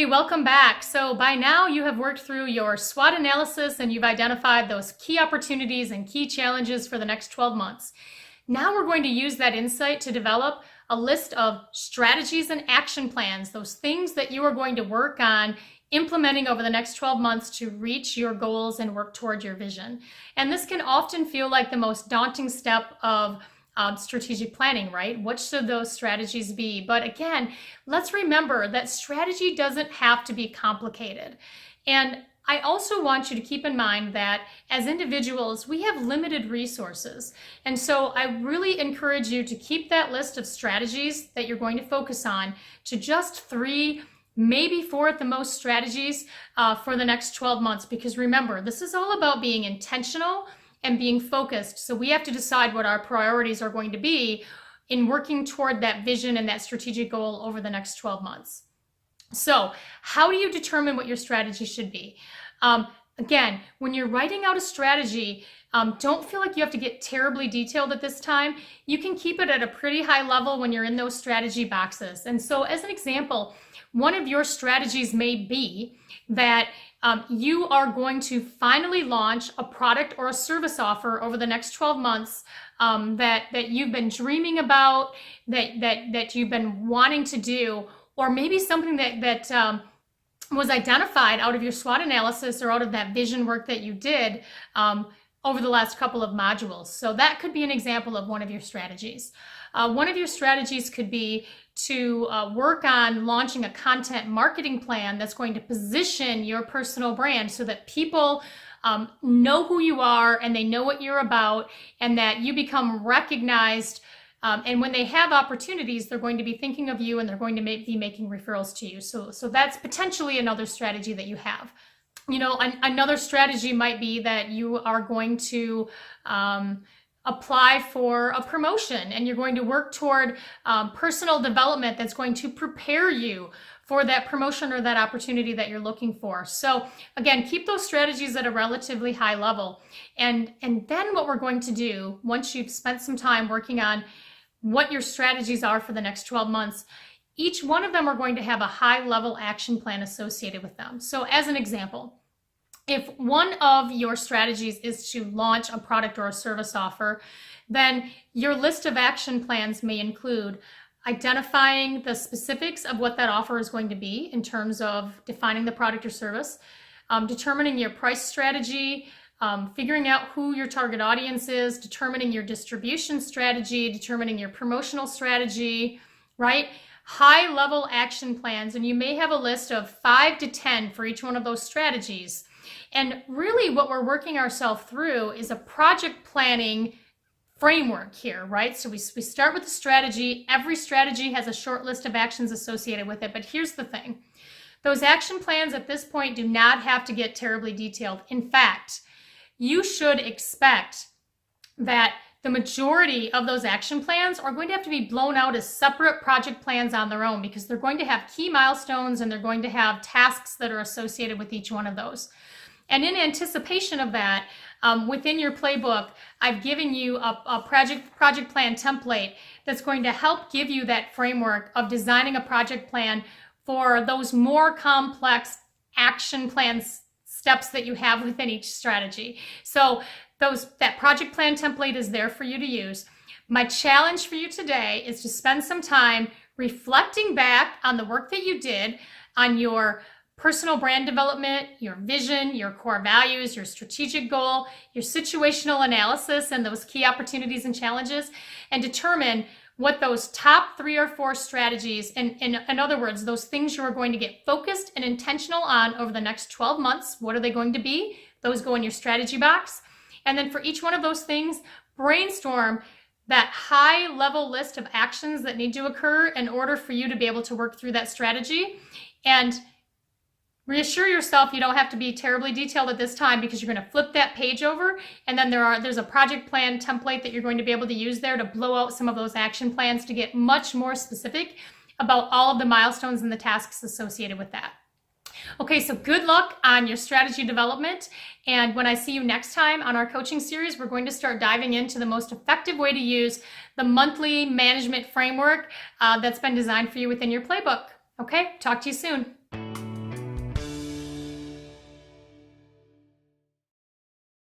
Hey, welcome back. So by now you have worked through your SWOT analysis and you've identified those key opportunities and key challenges for the next 12 months. Now we're going to use that insight to develop a list of strategies and action plans, those things that you are going to work on implementing over the next 12 months to reach your goals and work toward your vision. And this can often feel like the most daunting step of strategic planning, right? What should those strategies be? But again, let's remember that strategy doesn't have to be complicated. And I also want you to keep in mind that as individuals, we have limited resources. And so I really encourage you to keep that list of strategies that you're going to focus on to just 3, maybe 4 at the most strategies for the next 12 months. Because remember, this is all about being intentional and being focused. So we have to decide what our priorities are going to be in working toward that vision and that strategic goal over the next 12 months. So how do you determine what your strategy should be? Again, when you're writing out a strategy, don't feel like you have to get terribly detailed at this time. You can keep it at a pretty high level when you're in those strategy boxes. And so as an example, one of your strategies may be that you are going to finally launch a product or a service offer over the next 12 months that you've been dreaming about, that you've been wanting to do, or maybe something that was identified out of your SWOT analysis or out of that vision work that you did over the last couple of modules. So that could be an example of one of your strategies. One of your strategies could be to work on launching a content marketing plan that's going to position your personal brand so that people know who you are and they know what you're about, and that you become recognized. And when they have opportunities, they're going to be thinking of you and they're going to be making referrals to you. So that's potentially another strategy that you have. You know, another strategy might be that you are going to apply for a promotion and you're going to work toward personal development that's going to prepare you for that promotion or that opportunity that you're looking for. So again, keep those strategies at a relatively high level. And then what we're going to do, once you've spent some time working on what your strategies are for the next 12 months, each one of them are going to have a high-level action plan associated with them. So as an example, if one of your strategies is to launch a product or a service offer, then your list of action plans may include identifying the specifics of what that offer is going to be in terms of defining the product or service, determining your price strategy, figuring out who your target audience is, determining your distribution strategy, determining your promotional strategy, right? High-level action plans, and you may have a list of 5 to 10 for each one of those strategies. And really what we're working ourselves through is a project planning framework here, right? So we start with the strategy. Every strategy has a short list of actions associated with it. But here's the thing. Those action plans at this point do not have to get terribly detailed. In fact, you should expect that the majority of those action plans are going to have to be blown out as separate project plans on their own, because they're going to have key milestones and they're going to have tasks that are associated with each one of those. And in anticipation of that, within your playbook, I've given you a project plan template that's going to help give you that framework of designing a project plan for those more complex action plans steps that you have within each strategy. So that project plan template is there for you to use. My challenge for you today is to spend some time reflecting back on the work that you did on your personal brand development, your vision, your core values, your strategic goal, your situational analysis, and those key opportunities and challenges, and determine what those top 3 or 4 strategies, in other words, those things you are going to get focused and intentional on over the next 12 months, what are they going to be? Those go in your strategy box. And then for each one of those things, brainstorm that high-level list of actions that need to occur in order for you to be able to work through that strategy. And reassure yourself you don't have to be terribly detailed at this time, because you're going to flip that page over, and then there's a project plan template that you're going to be able to use there to blow out some of those action plans to get much more specific about all of the milestones and the tasks associated with that. Okay, so good luck on your strategy development. And when I see you next time on our coaching series, we're going to start diving into the most effective way to use the monthly management framework that's been designed for you within your playbook. Okay, talk to you soon.